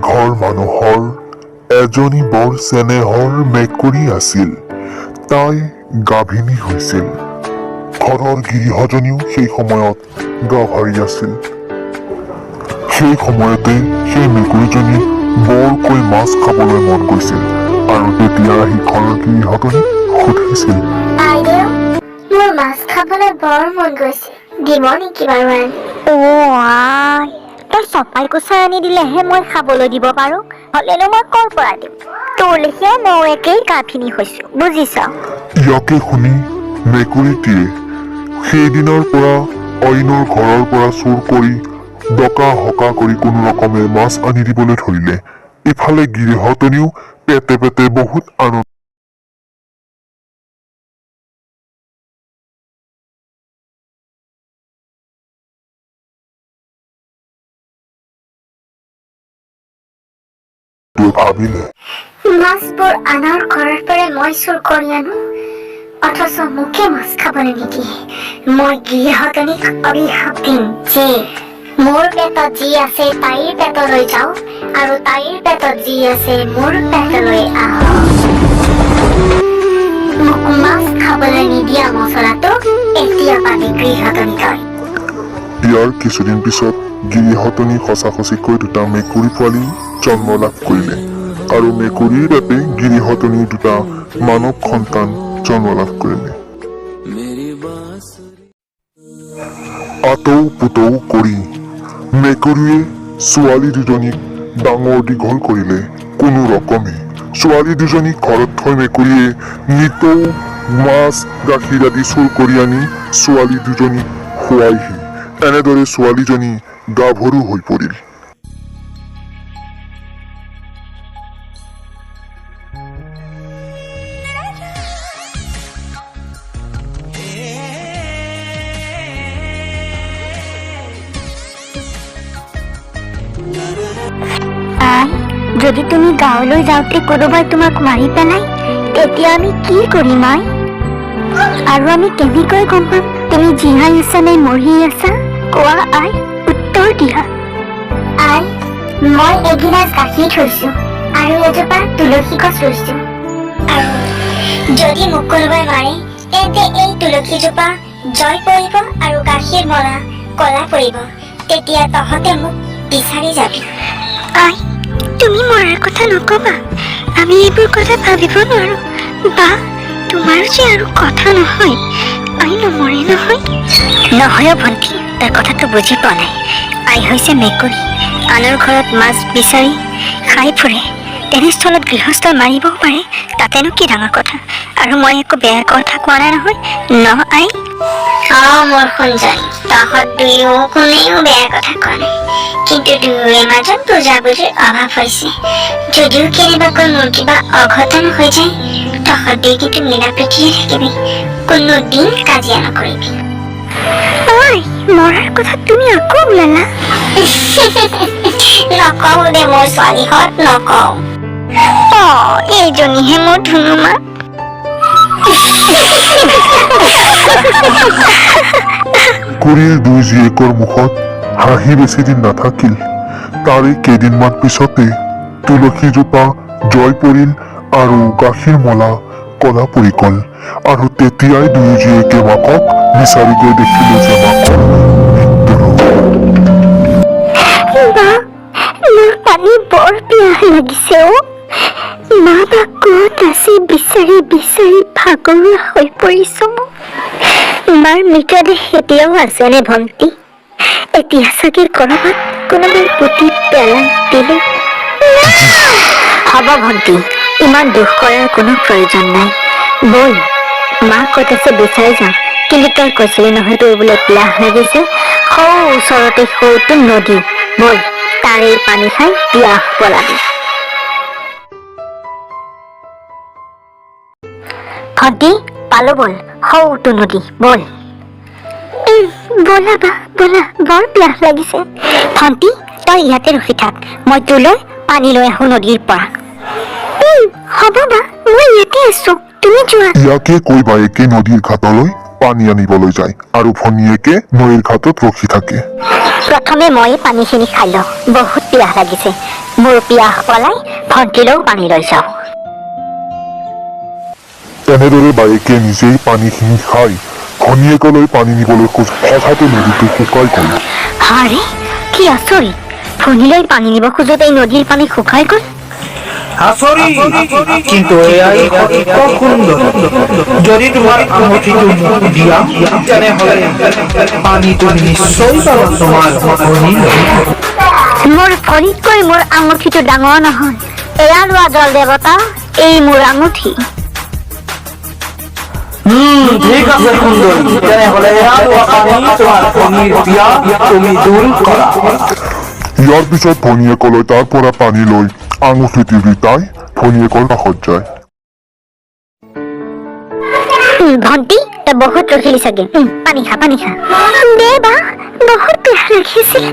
এঘৰ মানুহৰ এজনী বৰ চেনেহৰ মেকুৰী আছিল। তাই গাভিনী হৈছিল। ঘৰৰ গৃহজনীও সেই সময়ত গাভাৰী আছিল। সেই সময়তে সেই মেকুৰীজনী বৰকৈ মাছ খাবলৈ মন গৈছিল আৰু তেতিয়া আহি ঘৰৰ গৃহজনীক সুধিছিল, বাইদেউ, মোৰ মাছ খাবলৈ বৰ মন গৈছে, দিব নেকি বাৰু আনি? তই চপাই কোচাই আনি দিলেহে মই খাবলৈ দিব পাৰো, হলেনো মই কৰ পৰা দিম? তোৰ লেখীয়া ময়ো একেই গাভিনী হৈছো, বুজিছ? ইয়াকে শুনি মেকুৰীটিয়ে সেইদিনৰ পৰা অইনৰ ঘৰৰ পৰা চুৰ কৰি ডকা হকা কৰি কোনো ৰকমে মাছ আনি দিবলৈ ধৰিলে। ইফালে গৃহজনীও পেটে পেটে বহুত আনন্দ ভাবিলে, মাছবোৰ আনৰ ঘৰৰ পৰা মই চুৰ কৰি আনো, অথচ মোকে মাছ খাবলৈ নিদিয়ে। মই গৃহজনীক অভিশাপ দিম যে মোৰ পেটত যি আছে তাইৰ পেটলৈ যাওক আৰু তাইৰ পেটত যি আছে মোৰ পেটলৈ আহক। মোক মাছ খাবলৈ নিদিয়া মছলাটো এতিয়া পাবি গৃহজনী তই। ইয়াৰ কিছুদিন পিছত গৃহজনী সঁচাসঁচিকৈ দুটা মেকুৰী পোৱালি জন্ম লাভ কৰিলে আৰু মেকুৰীৰ বাবে গৃহজনীৰ দুটা মানৱ সন্তান জন্ম লাভ কৰিলে। আতৌ পুতৌ কৰি মেকুৰীয়ে ছোৱালী দুজনীক ডাঙৰ দীঘল কৰিলে কোনো ৰকমে। ছোৱালী দুজনীক ঘৰত থৈ মেকুৰীয়ে নিতৌ মাছ গাখীৰ আদি চুৰ কৰি আনি ছোৱালী দুজনীক খুৱাইহি। এনেদৰে ছোৱালীজনী গাভৰু হৈ পৰিল। যদি তুমি গাঁৱলৈ যাওঁতে কোনোবাই তোমাক মাৰি পেলাই, তেতিয়া আমি কি কৰিম আই? আৰু আমি কেনেকৈ গম পাম তুমি জীয়াই আছা নে মৰি আছা? কোৱা আই, উত্তৰ দিয়া। আই, মই এগিলাচ গাখীৰ থৈছো আৰু এজোপা তুলসী গছ ৰুইছো, আৰু যদি মোক কোনোবাই মাৰে তেন্তে এই তুলসীজোপা জয় পৰিব আৰু গাখীৰ মলা কলা পৰিব। তেতিয়া তহঁতে মোক বিচাৰি যাবি। আই, তুমি মৰাৰ কথা নকবা, আমি এইবোৰ কথা ভাবিব নোৱাৰো। বা তোমাৰ যে আৰু কথা নহয়, আই নমৰে নহয়। নহয় ভণ্টি, তাৰ কথাটো বুজি পোৱা নাই। আই হৈছে মেকুৰী, আনৰ ঘৰত মাছ বিচাৰি খাই ফুৰে। তেনেস্থলত গৃহস্থই মাৰিবও পাৰে, তাতেনো কি ডাঙৰ কথা? আৰু মই একো বেয়া কথা কোৱা নাই নহয়, ন আই? মোৰ সোণজনী, তহঁত দুয়ো কোনেও বেয়া কথা কোৱা নাই, কিন্তু দুয়োৰে মাজত বুজাবুজিৰ অভাৱ হৈছে। যদিও কেনেবাকৈ মোৰ কিবা অঘটন হৈ যায়, তহঁত দুই কিন্তু মিলা প্ৰীতিৰে থাকিবি, কোনো দিন কাজিয়া নকৰিবি। ঐ, মৰাৰ কথা তুমি আকৌ ওলালা? নকওঁ দে মোৰ ছোৱালীহঁত, নকওঁ। এইজনীহে মোৰ ধুনুমা। মেকুৰীৰ দুই জীয়েকৰ মুখত হাঁহি বেছিদিন নাথাকিল। তাৰে কেইদিনমান পিছতে তুলসীজোপা জয় পৰিল আৰু গাখীৰ মলা কলা পৰি গল। আৰু তেতিয়াই দুয়ো জীয়েকে মাকক বিচাৰি গৈ দেখিলে যে মাকৰ মৃত্যু হ'ল। মোৰ পানী বৰ পিয়াহ লাগিছে অ'। মা বা ক'ত আছে বিচাৰি বিচাৰি ভাগৰুৱা হৈ পৰিছো। মাৰ মৃতদেহ এতিয়াও আছেনে ভণ্টি? এতিয়া চাগে কৰবাত কোনোবাই পুতি পেলাই দিলে। হ'ব ভণ্টি, ইমান দুখ কৰাৰ কোনো প্ৰয়োজন নাই। বল, মা ক'ত আছে বিচাৰি যাম। কিন্তু তই কৈছিলি নহয় তোৰ বোলে পিয়াহ লাগিছে, সৌ ওচৰতে সৌটো নদী, বল তাৰে পানী খাই পিয়াহ পলাবি। ভণ্টি, পালো বল, সৌটো নদী, বল। বলা বা বলা, বৰ পিয়াহ লাগিছে। ভণ্টি, তই ইয়াতে ৰখি থাক, মই তোলৈ পানী লৈ আহো নদীৰ পৰা। হ'ব বা, মই ইয়াতে আছো, তুমি যোৱা। ইয়াকে কৈ বায়েকে নদীৰ ঘাটলৈ পানী আনিবলৈ যায় আৰু ভনীয়েকে নৈৰ ঘাটত ৰখি থাকে। প্ৰথমে মই পানীখিনি খাই লওঁ, বহুত পিয়াহ লাগিছে। মোৰ পিয়াহ পলাই ভণ্টিলৈও পানী লৈ যাওঁ। এনেদৰে বায়েকে নিজেই পানীখিনি খাই ভনীয়েকলৈ পানী নিবলৈ হঠাতে নদীটো শুকাই গ'ল। আৰে কি আচৰিত, ভনীলৈ পানী নিব খোজোতে এই নদীৰ পানী শুকাই গ'ল। আচৰিত, কিন্তু এয়াই সত্য সুন্দৰ। যদি তোমাৰ আঙুঠিটো মোক দিয়া, তেনেহ'লে পানী তুমি নিশ্চয় পাবা তোমাৰ ভনীলৈ। মোৰ ভনীতকৈ মোৰ আঙুঠিটো ডাঙৰ নহয়। এয়া লোৱা জল দেৱতা, এই মোৰ আঙুঠি। ঠিক আছে সুন্দৰী, তেনেহ'লে এয়া লোৱা পানী, তোমাৰ ভনীৰ বিয়া তুমি দূৰ কৰা। ইয়াৰ পিছত ভনীয়েকলৈ তাৰ পৰা পানী লৈ আঙুঠিটি ৰিতাই ভনীয়েকৰ কাষত যায়। ভণ্টি, তই বহুত ৰখিলি চাগে, পানী খা পানী খা। দে বা, বহুত পিয়াহ লাগিছিল।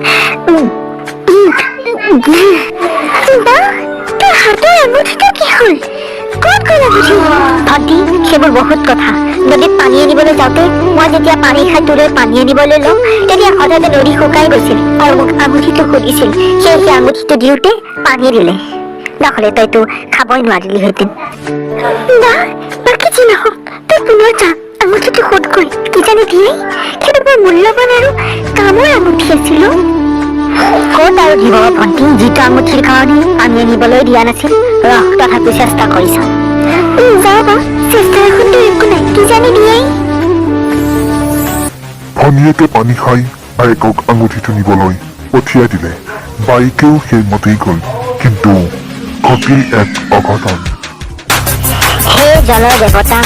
বা, তোৰ হাতৰ আঙুঠিটো কি হ'ল? ক'ত গ'ল আঙুঠি? ভণ্টি, সেইবোৰ বহুত কথা। নদীত পানী আনিবলৈ যাওঁতে মই যেতিয়া পানী খাই তোলৈ পানী আনিবলৈ লওঁ, তেতিয়া হঠাতে নদী শুকাই গৈছিল আৰু মোক আঙুঠিটো সুধিছিল। সেয়েহে আঙুঠিটো দিওঁতে পানী দিলে, নহ'লে তইতো খাবই নোৱাৰিলিহেঁতেন। বা, বাকী যি নহওক, তই পুনৰ যা, আঙুঠিটো সোধগৈ, কিজানি দিয়ে। সেইটো বৰ মূল্যৱান আৰু কামৰ আঙুঠি আছিল। ক'ত আৰু দিব ভণ্টি, যিটো আঙুঠিৰ কাৰণে পানী আনিবলৈ দিয়া নাছিল। ৰহ, তথাপি চেষ্টা কৰিছ। যা বা, চেষ্টা এখনতো একো নাই, কিজানি দিয়ে। ভনীয়েকে পানী খাই বায়েকক আঙুঠিটো নিবলৈ পঠিয়াই দিলে। বায়েকেও সেইমতেই গ'ল, কিন্তু ঘটিল এক অঘটন। হে জলৰ দেৱতা,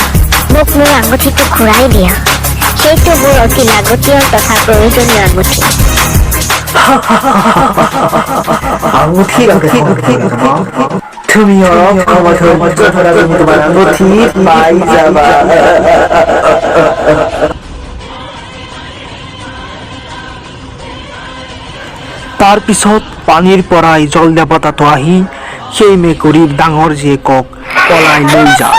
মোক মোৰ আঙুঠিটো ঘূৰাই দিয়া। সেইটো মোৰ অতি লাগতিয়াল তথা প্ৰয়োজনীয় আঙুঠি। আঙুঠি তুমি অলপ সময় ধৈৰ্য ধৰা, তুমি তোমাৰ আঙুঠি পাই যাবা। তাৰ পিছত পানীৰ পৰাই জল দেৱতাটো আহি সেই মেকুৰীৰ ডাঙৰ জীয়েকক পলাই লৈ যায়।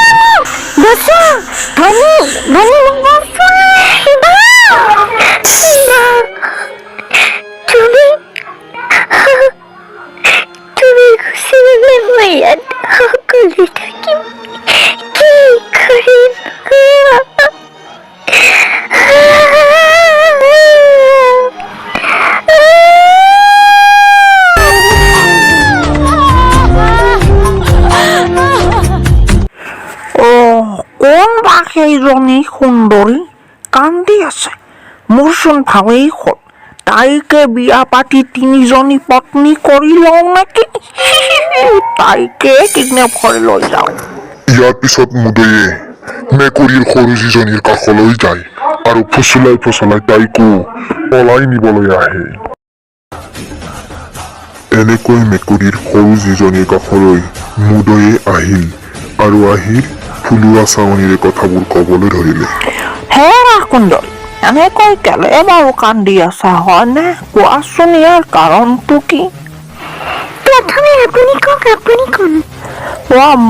তুমি গুচি গ'লে মই ইয়াত অকলে থাকিম, কি কৰিম? কোন বা সেইজনী সুন্দৰী কান্দি আছে? মোৰচোন ভাৱেই হ'ল তাইকে বিয়া পাতি তিনিজনী পত্নী কৰি লওঁ নেকি। তাইকে কিডনেপ কৰি লৈ যাওঁ। ইয়াৰ পিছত মুদৈয়ে মেকুৰীৰ সৰু যিজনীৰ কাষলৈ যায় আৰু ফুচুলাই ফুচুলাই তাইকো পলাই নিবলৈ আহে। এনেকৈ মেকুৰীৰ সৰু যিজনীৰ কাষলৈ মুদৈয়ে আহিল আৰু আহি ফুলুৱা চাৱনীৰে কথাবোৰ ক'বলৈ ধৰিলে। হে সুন্দৰী, এনেকৈ কেলে বাৰু কান্দি আছা হয়নে? কোৱাচোন ইয়াৰ কাৰণটো কি? প্ৰথমে আপুনি কওক, আপুনি কোন?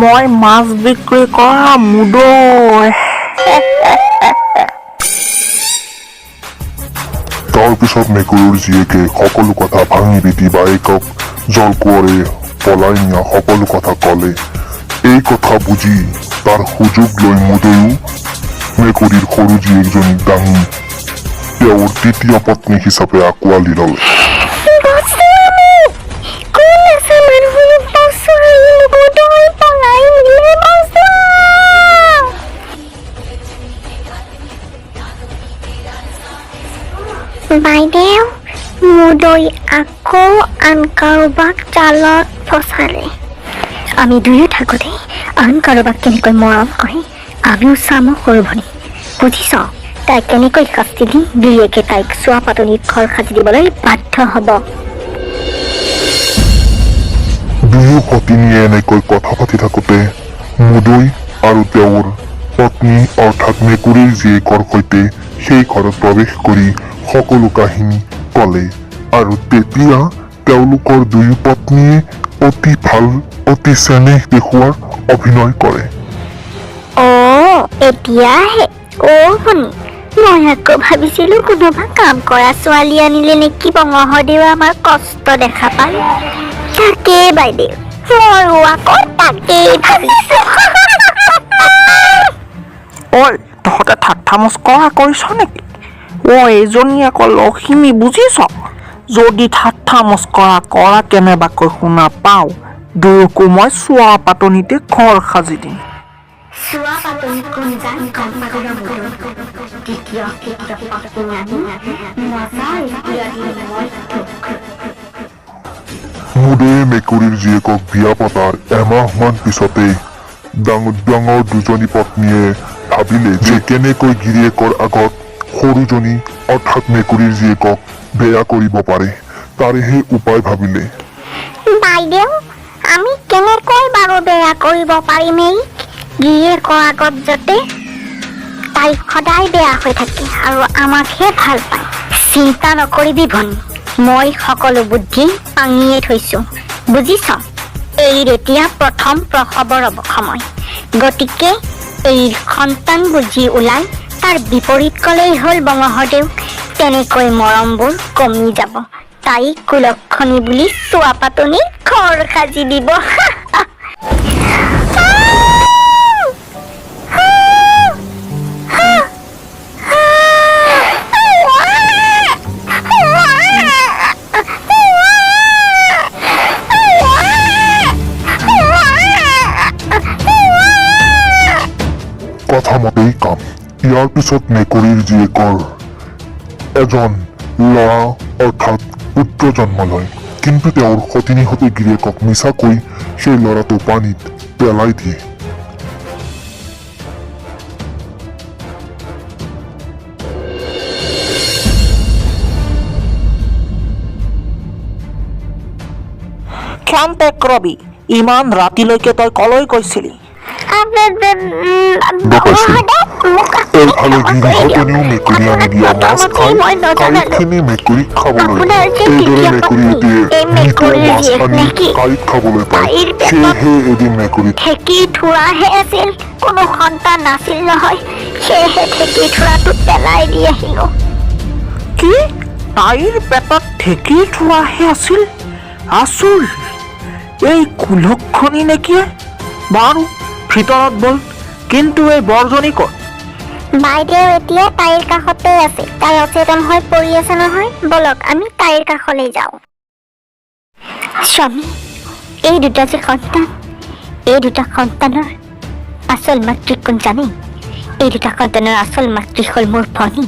মই মাছ বিক্ৰী কৰা মুদৈ। তাৰ পিছত মেকুৰীৰ জীয়েকে সকলো কথা ভাঙি পিটি বায়েকক জলকোঁৱৰে পলাই নিয়া সকলো কথা ক'লে। এই কথা বুজি তাৰ সুযোগ লৈ মুদৈও মেকুৰীৰ সৰু জীয়েকজনীক দাঙি তেওঁৰ তৃতীয় পত্নী হিচাপে আঁকোৱালি ল'লে। বাইদেউ, মুদৈ আকৌ আন কাৰোবাক জালত ফচালে। আমি দুয়ো থাকোঁতে আন কাৰোবাক কেনেকৈ মৰম কৰে আমিও চাম সৰু ভনী। বুজিছ, তাইক কেনেকৈ শাস্তি দি দুয়োকে তাইক চোৱা পাতনিত ঘৰ সাজি দিবলৈ বাধ্য হ'ব। দুয়ো সতিনীয়ে এনেকৈ কথা পাতি থাকোতে মুদৈ আৰু তেওঁৰ পত্নী অৰ্থাৎ মেকুৰীৰ জীয়েকৰ সৈতে সেই ঘৰত প্ৰৱেশ কৰি সকলো কাহিনী ক'লে আৰু তেতিয়া তেওঁলোকৰ দুয়ো পত্নীয়ে অতি ভাল অতি চেনেহ দেখুওৱাৰ অভিনয় কৰে। এতিয়াহে ভনী মই আকৌ ভাবিছিলো কোনোবা কাম কৰা ছোৱালী আনিলে নেকি বঙহদেৱে আমাৰ কষ্ট দেখা পায়। তাকেই বাইদেউ, ময়ো আকৌ তাকেই ভাবিছো। ঐ তহঁতে ঠাট্টা মস্কৰা কৰিছ নেকি? এইজনী আকৌ লখিমী বুজিছ? যদি ঠাট্টা মস্কৰা কৰা কেনেবাকৈ শুনা পাওঁ, দুয়োকো মই চোৱা পাতনিতে ঘৰ সাজি দিম। চোৱা পাতনি কোন যান কম্পালৰ মূৰত দ্বিতীয় পত্নী আনি মজাৰ এতিয়া দিম মই তোক। মুদৈয়ে মেকুৰীৰ জীয়েকক বিয়া পতাৰ এমাহমান পিছতেই ডাঙৰ দুজনী পত্নীয়ে ভাবিলে যে কেনেকৈ গিৰিয়েকৰ আগত সৰুজনী অৰ্থাৎ মেকুৰীৰ জীয়েকক বেয়া কৰিব পাৰে। তাৰেহে উপায় ভাবিলে। বাইদেউ, আমি কেনেকৈ বাৰু বেয়া কৰিব পাৰিম এই গিৰিয়েকৰ আগত যাতে তাই সদায় বেয়া হৈ থাকে আৰু আমাকহে ভাল পায়? চিন্তা নকৰিবি ভনী, মই সকলো বুদ্ধি পাঙিয়ে থৈছো, বুজিছ? এইৰ এতিয়া প্ৰথম প্ৰসৱৰ সময়, গতিকে এই সন্তান বুজি ওলাই তাৰ বিপৰীত ক'লেই হ'ল বঙহদেউ। তেনেকৈ মৰমবোৰ কমি যাব। তাই কুলক্ষণী বুলি চোৱা পাতনি ঘৰ সাজি দিব। কথামতেই কাম। ইয়াৰ পিছত মেকুৰীৰ জীয়েকৰ এজন ল'ৰা অৰ্থাৎ পুত্ৰ জন্ম লয়। কিন্তু তেওঁৰ সতিনীহঁতে গিৰিয়েকক মিছাকৈ সেই ল'ৰাটো পানীত পেলাই দিয়ে। ক্ষান্তে ৰবি, ইমান ৰাতিলৈকে তই কলৈ গৈছিলি? এইফালে গিৰিহঁতনিও মেকুৰী আনি দিয়া মাছ খাই কাঁইটখিনি মেকুৰীক খাবলৈ। এইদৰে মেকুৰীটিয়ে মৃতৰ মাছ আনি কাঁইট খাবলৈ পায়। সেয়েহে এদিন মেকুৰীত ঠেকি থোৱাহে আছিল, কোনো সন্তান নাছিল নহয়। সেয়েহে ঠেকি থোৱাটো পেলাই দি আহিলো। কি? তাইৰ পেটত ঠেকি থোৱাহে আছিল? আচুল, এই কুলক্ষণী নেকি? বাৰু ভিতৰত বল। কিন্তু এই বৰজনী ক'ত? বাইদেউ এতিয়া তাইৰ কাষতে আছে। তাই অচেতন হৈ পৰি আছে নহয়। বলক আমি তাইৰ কাষলৈ যাওঁ। স্বামী, এই দুটা যে সন্তান, এই দুটা সন্তানৰ আচল মাতৃ কোন জানে? এই দুটা সন্তানৰ আচল মাতৃ হ'ল মোৰ ভনী।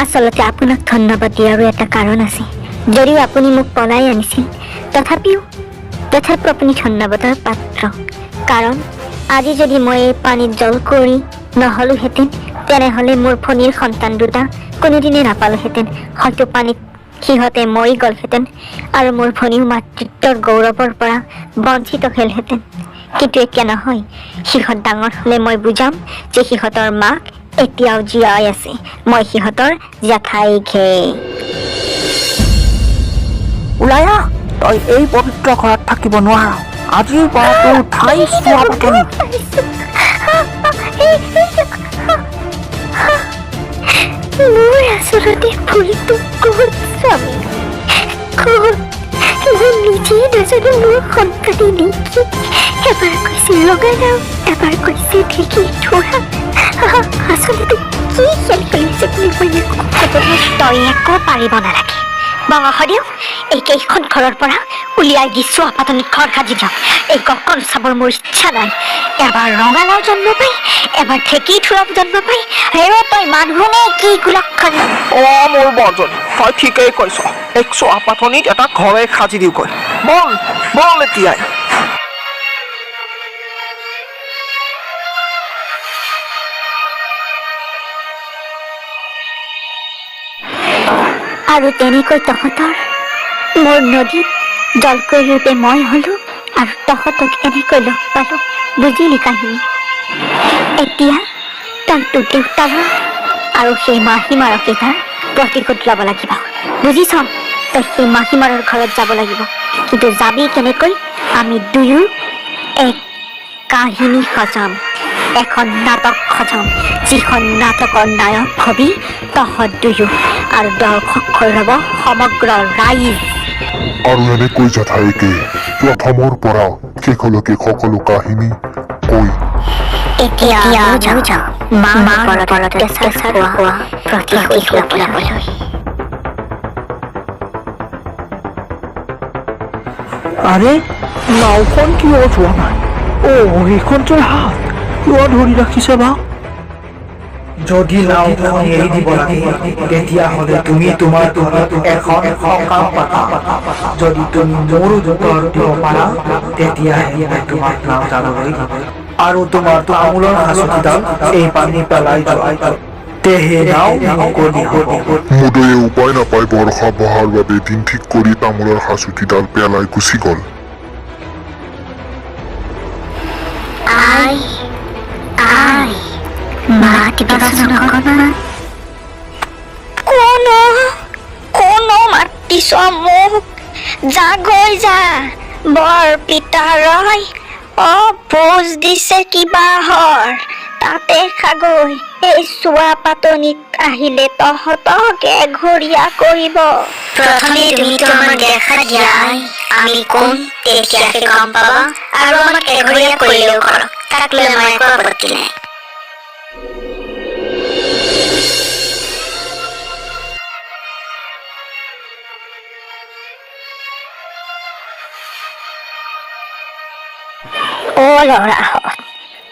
আচলতে আপোনাক ধন্যবাদ দিয়াৰো এটা কাৰণ আছে। যদিও আপুনি মোক পলাই আনিছিল, তথাপিও আপুনি ধন্যবাদৰ পাত্ৰ। কাৰণ আজি যদি মই এই পানীত জল কৰি নহ'লোহেঁতেন, তেনেহ'লে মোৰ ভনীৰ সন্তান দুটা কোনোদিনে নাপালোহেঁতেন। হয়তো পানীত সিহঁতে মৰি গ'লহেঁতেন আৰু মোৰ ভনীও মাতৃত্বৰ গৌৰৱৰ পৰা বঞ্চিত হ'লহেঁতেন। কিন্তু এতিয়া নহয়। সিহঁত ডাঙৰ হ'লে মই বুজাম যে সিহঁতৰ মাক এতিয়াও জীয়াই আছে। মই সিহঁতৰ জেঠাইকহে। ওলাই আহ, তই এই পবিত্ৰ ঘৰত থাকিব নোৱাৰ। আজিৰ পৰা তোৰ ঠাই চোৱা পাতনি। মোৰ আচলতে ভুলটো ক'ত স্বামী? ক'ত? মই নিজেই নাজানো মোৰ সন্তানে নেকি? এবাৰ কৈছে ৰঙালাও, এবাৰ কৈছে ঢেঁকী থোৰা। আচলতে কি খেল খেলিছে বুলি মই একো ক'বলৈ তই একো পাৰিব নালাগে। বঙহদেউ, এই কেইখন ঘৰৰ পৰা উলিয়াই দি চোৱা পাতনিত ঘৰ সাজি যাওঁ। এই ককন চাবৰ মোৰ ইচ্ছা নাই। এবাৰ ৰঙালাও জন্ম পাই, এবাৰ ঢেঁকী থোৰা জন্ম পাই। হেৰ তই মানুহ নে কি কুলক্ষণী? মোৰ বৰজনী, তই ঠিকেই কৈছ। এক চোৱা পাতনিত এটা ঘৰে সাজি দিওঁগৈ। বল বল এতিয়াই। আৰু তেনেকৈ তহঁতৰ মোৰ নদীত জলকৈ ৰূপে মই হলো আৰু তহঁতক এনেকৈ লগ পালো। বুজিলি কাহিনী? এতিয়া তই তোৰ দেউতাৰ আৰু সেই মাহীমাৰক এটাৰ প্ৰতিশোধ ল'ব লাগিব। বুজিছ? তই সেই মাহীমাৰৰ ঘৰত যাব লাগিব। কিন্তু যাবি কেনেকৈ? আমি দুয়ো এক কাহিনী সজাম। এখন নাটক সজাম যিখন নাটকৰ নায়ক হবি তহঁত দুয়ো আৰু দৰ্শক ৰ'ব সমগ্ৰ ৰাইজ। আৰু এনেকৈ জেঠাইকে প্ৰথমৰ পৰা শেষলৈকে সকলো কাহিনী কৈ এতিয়া যাওঁ মাৰ ওপৰত কেঁচা হোৱা প্ৰতিশোধ ল'বলৈ। আৰে নাওখন কিয় যোৱা নাই? সেইখন তোৰ হাত কিয় ধৰি ৰাখিছে বা? যদি নাওখন এৰি দিব লাগে তেতিয়াহ'লে তুমি তোমাৰ এখন সকাম পাতা। যদি তুমি মোৰ উত্তৰ দিব পাৰা তেতিয়াহে মই তোমাক নাও যাবলৈ দিব আৰু তোমাৰ তামোলৰ সাঁচতিডাল এই পানী পেলাই যোৱা তেহে নাও মুকলি হ'ব। মুদৈয়ে উপায় নাপাই বৰষা বহাৰ বাবে দিন ঠিক কৰি তামোলৰ সাঁচতিডাল পেলাই গুচি গ'ল। আই মাতিবাচোন অকণমান। কোনো মাতিছ মোক? যা গৈ যা বৰ পিতা ৰয়। ভোজ দিছে কিবাহৰ তাতে খাগৈ। এই চোৱা পাতনিত আহিলে তহঁতক এঘৰীয়া কৰিব। প্ৰথমে তুমিতো আমাক দেখা দিয়া আমি কোন তেতিয়াহে গম পাবা আৰু আমাক এঘৰীয়া কৰিলেও কৰক, তাক লৈ আমাৰ একো আপত্তি নাই। ল'ৰাহঁত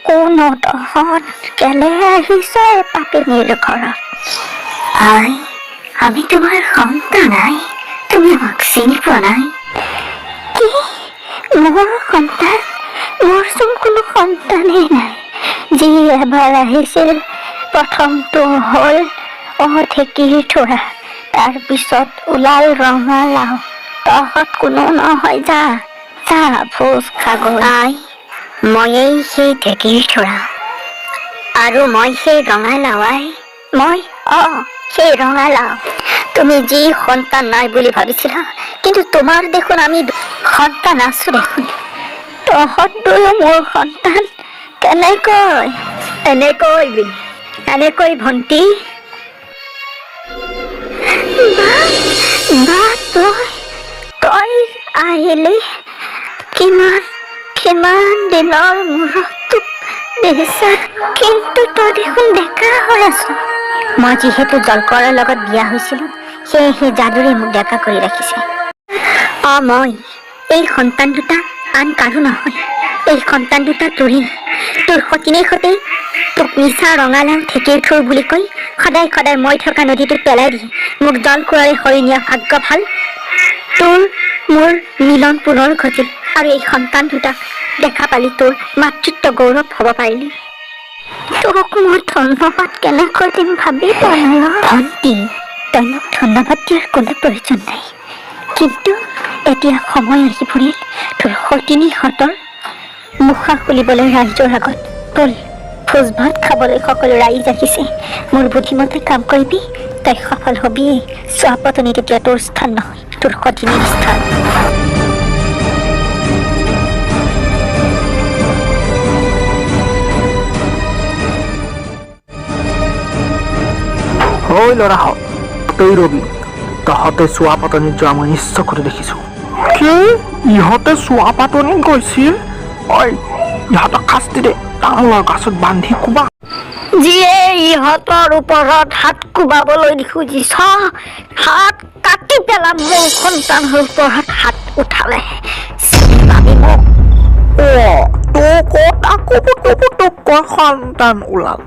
কোনো তহঁত কেলে আহিছ পাপিনীৰ ঘৰত? আমি তোমাৰ সন্তান তুমি আমাক চিনি পোৱা নাই? কি মোৰ সন্তান? মোৰচোন কোনো সন্তানেই নাই। যি এবাৰ আহিছিল প্ৰথমটো হ'ল ঢেঁকীৰ থোৰা, তাৰপিছত ওলাল ৰঙালাও। তহঁত কোনো নহয়, যা ভোজ খাগৈ। ময়েই সেই ঢেঁকীৰ থোৰা আৰু মই সেই ৰঙালাও। মই সেই ৰঙালাও। তুমি যি সন্তান নাই বুলি ভাবিছিলা, কিন্তু তোমাৰ দেখোন আমি সন্তান আছো দেখোন। তহঁত দুয়ো মোৰ সন্তান। কেনেকৈ এনেকৈ ভণ্টি? তই আহিলি কিমান দিনৰ মূৰত তোক দেখিছা, কিন্তু তই দেখোন ডেকা হৈ আছ। মই যিহেতু জলকৰৰ লগত বিয়া হৈছিলো, সেয়েহে যাদুৰে মোক ডেকা কৰি ৰাখিছে। মই এই সন্তান দুটা আন কাৰো নহয়। এই সন্তান দুটা তোৰ সতিনে সতে তোক মিছা ৰঙালাও ঢেঁকীৰ থোৰ বুলি কৈ সদায় মই থকা নদীটোত পেলাই দি মোক জল কোঁৱাৰে হৰি নিয়া ভাগ্য ভাল। তোৰ মোৰ মিলন পুনৰ ঘটিল আৰু এই সন্তান দুটাক দেখা পালি তোৰ মাতৃত্ব গৌৰৱ হ'ব পাৰিলি। তোক মই ধন্যবাদ কেনেকৈ দিম ভাবি পোৱা নাই। ভণ্টি, তই মোক ধন্যবাদ দিয়াৰ কোনো প্ৰয়োজন নাই, কিন্তু এতিয়া সময় আহি পৰিল তোৰ সতিনীহঁতৰ মুখা খুলিবলৈ ৰাইজৰ আগত। বল, ভোজ ভাত খাবলৈ সকলো ৰাইজ আহিছে। মোৰ বুদ্ধিমতে কাম কৰিবি, তই সফল হবিয়েই। চোৱা পাতনিত এতিয়া তোৰ স্থান নহয়, তোৰ সতিনীৰ স্থান। ল'ৰাহঁত তই ৰবি, তহঁতে চোৱা পাতনিত যোৱা মই নিশ্চয় কৰি দেখিছো। কি ইহঁতে চোৱা পাতনিত গৈছিল? ইহঁতক শাস্তি দে, তামোলৰ গাছত বান্ধি কোবা। যিয়ে ইহঁতৰ ওপৰত হাত কোবাবলৈ খুজিছ, হাত কাটি পেলাম। মোৰ সন্তানৰ ওপৰত হাত উঠালে তোক সন্তান ওলাল?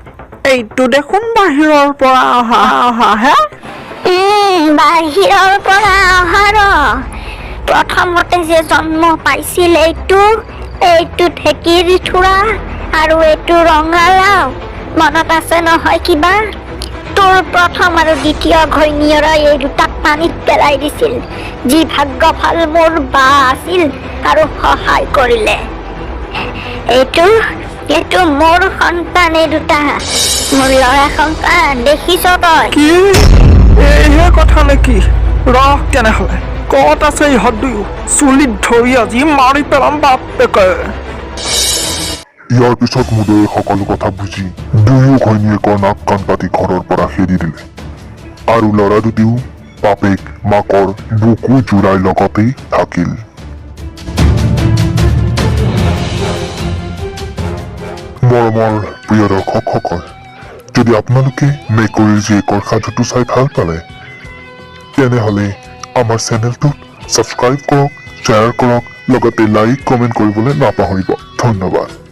এইটো দেখোন বাহিৰৰ পৰা অহা হে। বাহিৰৰ পৰা অহাৰ প্ৰথমতে যে জন্ম পাইছিল এইটো ঢেঁকীৰ থোৰা আৰু এইটো ৰঙালাও। মনত আছে নহয় কিবা? তোৰ প্ৰথম আৰু দ্বিতীয় ঘৈণীয়েৰে এই দুটাক পানীত পেলাই দিছিল। যি ভাগ্য ভাল মোৰ বা আছিল আৰু সহায় কৰিলে। এইটো মোৰ সন্তান। এই দুটা মোৰ ল'ৰা সন্তান। দেখিছ তই? কি এইহে কথা নেকি? ৰহ তেনেহ'লে, ক'ত আছে ইহঁত দুয়ো? চুলিত ধৰি আজি মাৰি পেলাম বাপেকে। ইয়াৰ পিছত মুদৈয়ে সকলো কথা বুজি দুয়ো ঘৈণীয়েকৰ নাক কাণ কাটি ঘৰৰ পৰা খেদি দিলে আৰু ল'ৰা দুটিও বাপেক মাকৰ বুকু জোৰাই লগতেই থাকিল। মৰমৰ প্ৰিয় দৰ্শকসকল, যদি আপোনালোকে মেকুৰীৰ জীয়েকৰ সাধুটো চাই ভাল পালে তেনেহ'লে আমাৰ চেনেলটোক ছাবস্ক্ৰাইব কৰক, শ্বেয়াৰ কৰক, লগতে লাইক কমেণ্ট কৰিবলৈ নাপাহৰিব। ধন্যবাদ।